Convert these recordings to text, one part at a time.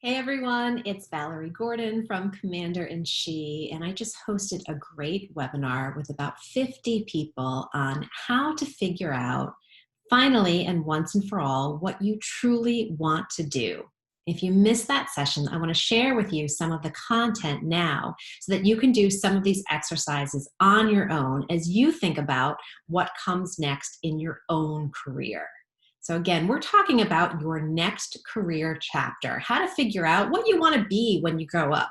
Hey everyone, it's Valerie Gordon from Commander in She, and I just hosted a great webinar with about 50 people on how to figure out, finally and once and for all, what you truly want to do. If you missed that session, I want to share with you some of the content now so that you can do some of these exercises on your own as you think about what comes next in your own career. So again, we're talking about your next career chapter, how to figure out what you want to be when you grow up,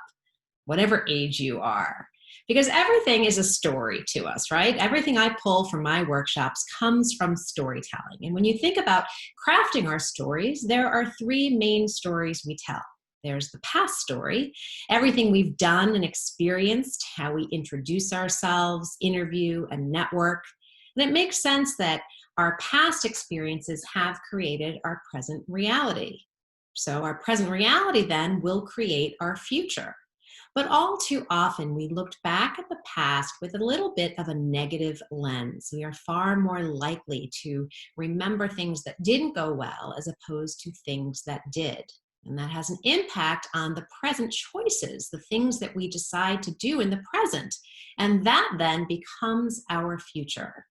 whatever age you are. Because everything is a story to us, right? Everything I pull from my workshops comes from storytelling. And when you think about crafting our stories, there are three main stories we tell. There's the past story, everything we've done and experienced, how we introduce ourselves, interview, and network. And it makes sense that our past experiences have created our present reality. So our present reality then will create our future. But all too often, we looked back at the past with a little bit of a negative lens. We are far more likely to remember things that didn't go well as opposed to things that did. And that has an impact on the present choices, the things that we decide to do in the present. And that then becomes our future.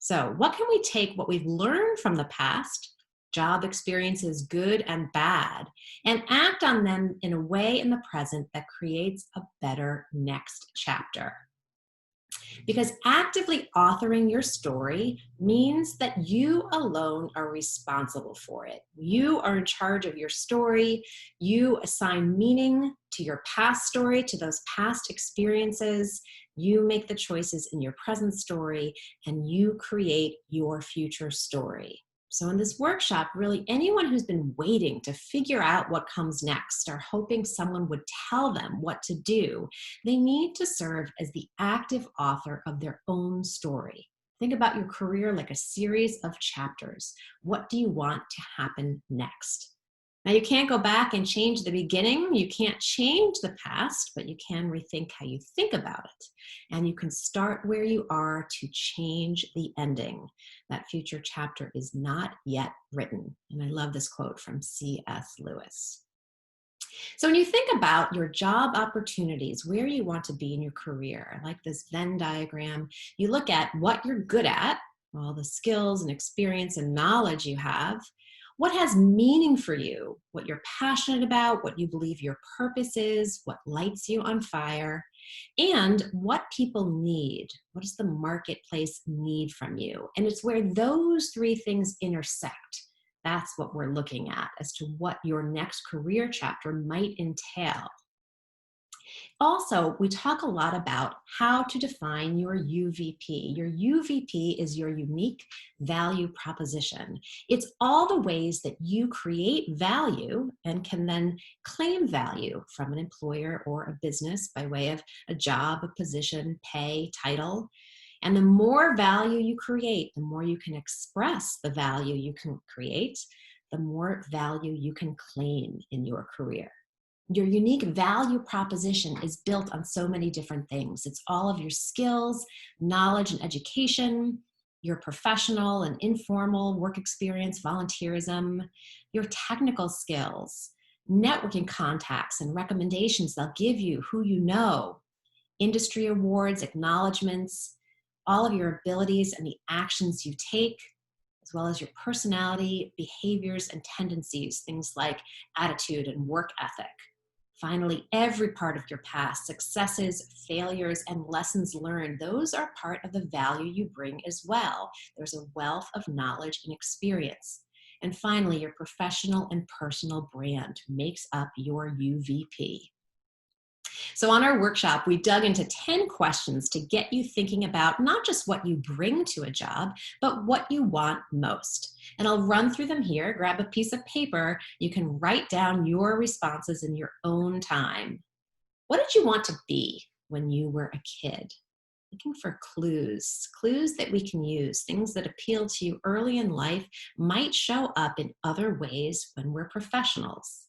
So, what can we take what we've learned from the past, job experiences, good and bad, and act on them in a way in the present that creates a better next chapter? Because actively authoring your story means that you alone are responsible for it. You are in charge of your story. You assign meaning to your past story, to those past experiences. You make the choices in your present story, and you create your future story. So in this workshop, really anyone who's been waiting to figure out what comes next or hoping someone would tell them what to do, they need to serve as the active author of their own story. Think about your career like a series of chapters. What do you want to happen next? Now, you can't go back and change the beginning. You can't change the past, but you can rethink how you think about it. And you can start where you are to change the ending. That future chapter is not yet written. And I love this quote from C.S. Lewis. So when you think about your job opportunities, where you want to be in your career, I like this Venn diagram, you look at what you're good at, all the skills and experience and knowledge you have, what has meaning for you, what you're passionate about, what you believe your purpose is, what lights you on fire, and what people need. What does the marketplace need from you? And it's where those three things intersect. That's what we're looking at as to what your next career chapter might entail. Also, we talk a lot about how to define your UVP. Your UVP is your unique value proposition. It's all the ways that you create value and can then claim value from an employer or a business by way of a job, a position, pay, title. And the more value you create, the more you can express the value you can create, the more value you can claim in your career. Your unique value proposition is built on so many different things. It's all of your skills, knowledge, and education, your professional and informal work experience, volunteerism, your technical skills, networking contacts and recommendations they'll give you, who you know, industry awards, acknowledgments, all of your abilities and the actions you take, as well as your personality, behaviors, and tendencies, things like attitude and work ethic. Finally, every part of your past, successes, failures, and lessons learned, those are part of the value you bring as well. There's a wealth of knowledge and experience. And finally, your professional and personal brand makes up your UVP. So on our workshop, we dug into 10 questions to get you thinking about not just what you bring to a job, but what you want most. And I'll run through them here. Grab a piece of paper. You can write down your responses in your own time. What did you want to be when you were a kid? Looking for clues that we can use, things that appeal to you early in life might show up in other ways when we're professionals.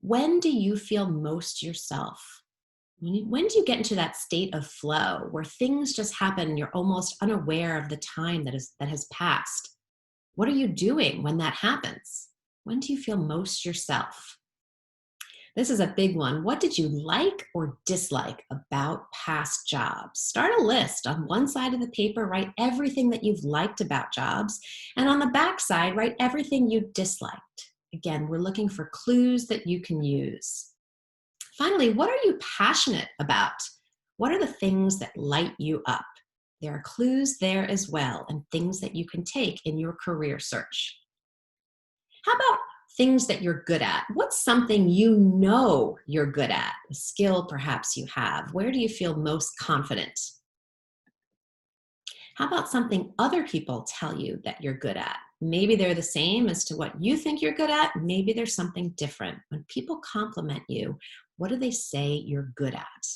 When do you feel most yourself? When do you get into that state of flow where things just happen and you're almost unaware of the time that has passed? What are you doing when that happens? When do you feel most yourself? This is a big one. What did you like or dislike about past jobs? Start a list. On one side of the paper, write everything that you've liked about jobs. And on the back side, write everything you disliked. Again, we're looking for clues that you can use. Finally, what are you passionate about? What are the things that light you up? There are clues there as well, and things that you can take in your career search. How about things that you're good at? What's something you know you're good at? A skill perhaps you have. Where do you feel most confident? How about something other people tell you that you're good at? Maybe they're the same as to what you think you're good at. Maybe there's something different. When people compliment you, what do they say you're good at?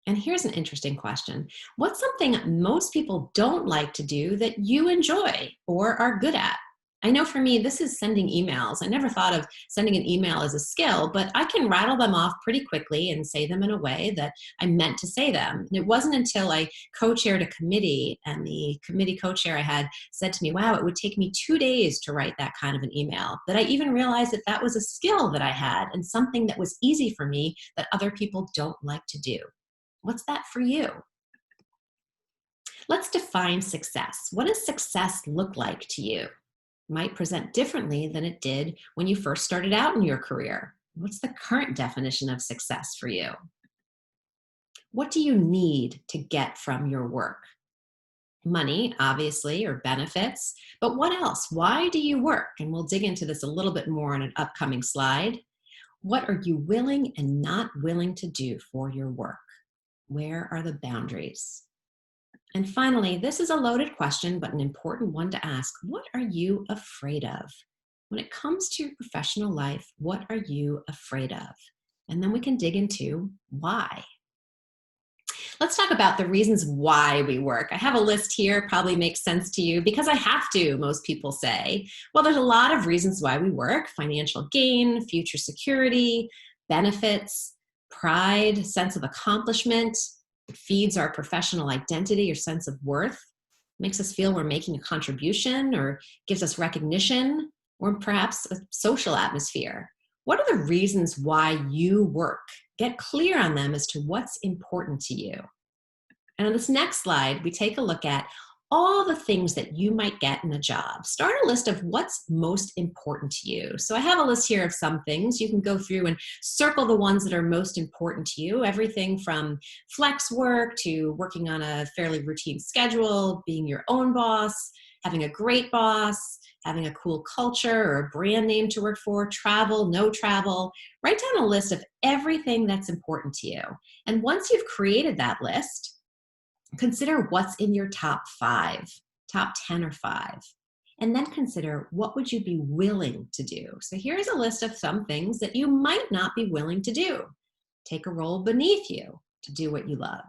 And here's an interesting question. What's something most people don't like to do that you enjoy or are good at? I know for me, this is sending emails. I never thought of sending an email as a skill, but I can rattle them off pretty quickly and say them in a way that I meant to say them. And it wasn't until I co-chaired a committee and the committee co-chair I had said to me, wow, it would take me 2 days to write that kind of an email, that I even realized that that was a skill that I had and something that was easy for me that other people don't like to do. What's that for you? Let's define success. What does success look like to you? It might present differently than it did when you first started out in your career. What's the current definition of success for you? What do you need to get from your work? Money, obviously, or benefits, but what else? Why do you work? And we'll dig into this a little bit more on an upcoming slide. What are you willing and not willing to do for your work? Where are the boundaries? And finally, this is a loaded question, but an important one to ask. What are you afraid of? When it comes to your professional life, what are you afraid of? And then we can dig into why. Let's talk about the reasons why we work. I have a list here, probably makes sense to you because I have to, most people say. Well, there's a lot of reasons why we work: financial gain, future security, benefits, pride, sense of accomplishment. It feeds our professional identity or sense of worth, makes us feel we're making a contribution or gives us recognition or perhaps a social atmosphere. What are the reasons why you work? Get clear on them as to what's important to you. And on this next slide, we take a look at all the things that you might get in a job. Start a list of what's most important to you. So I have a list here of some things. You can go through and circle the ones that are most important to you. Everything from flex work to working on a fairly routine schedule, being your own boss, having a great boss, having a cool culture or a brand name to work for, travel, no travel. Write down a list of everything that's important to you. And once you've created that list, consider what's in your top 5, top 10 or 5. And then consider what would you be willing to do. So here's a list of some things that you might not be willing to do. Take a role beneath you to do what you love.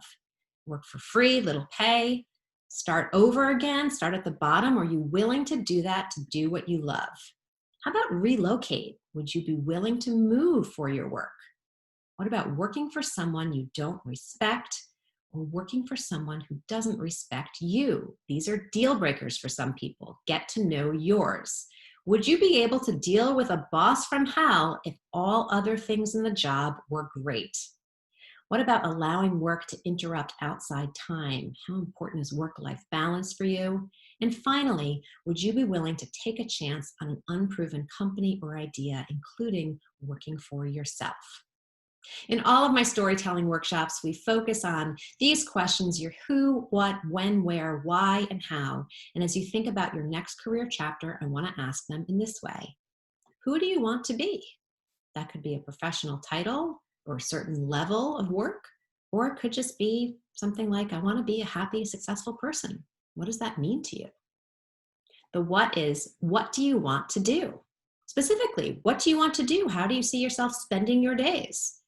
Work for free, little pay. Start over again, start at the bottom. Are you willing to do that to do what you love? How about relocate? Would you be willing to move for your work? What about working for someone you don't respect or working for someone who doesn't respect you? These are deal breakers for some people. Get to know yours. Would you be able to deal with a boss from hell if all other things in the job were great? What about allowing work to interrupt outside time? How important is work-life balance for you? And finally, would you be willing to take a chance on an unproven company or idea, including working for yourself? In all of my storytelling workshops, we focus on these questions: your who, what, when, where, why, and how. And as you think about your next career chapter, I want to ask them in this way. Who do you want to be? That could be a professional title or a certain level of work, or it could just be something like, I want to be a happy, successful person. What does that mean to you? The what is, what do you want to do? Specifically, what do you want to do? How do you see yourself spending your days?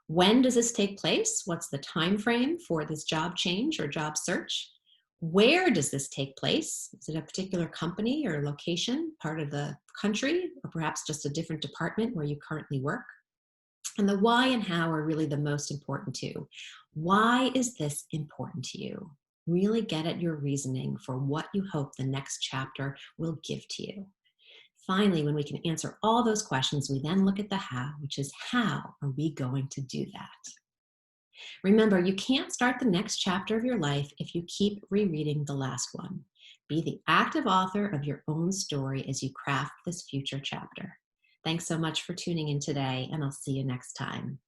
When does this take place? What's the time frame for this job change or job search? Where does this take place? Is it a particular company or location, part of the country, or perhaps just a different department where you currently work? And the why and how are really the most important too. Why is this important to you? Really get at your reasoning for what you hope the next chapter will give to you. Finally, when we can answer all those questions, we then look at the how, which is how are we going to do that? Remember, you can't start the next chapter of your life if you keep rereading the last one. Be the active author of your own story as you craft this future chapter. Thanks so much for tuning in today, and I'll see you next time.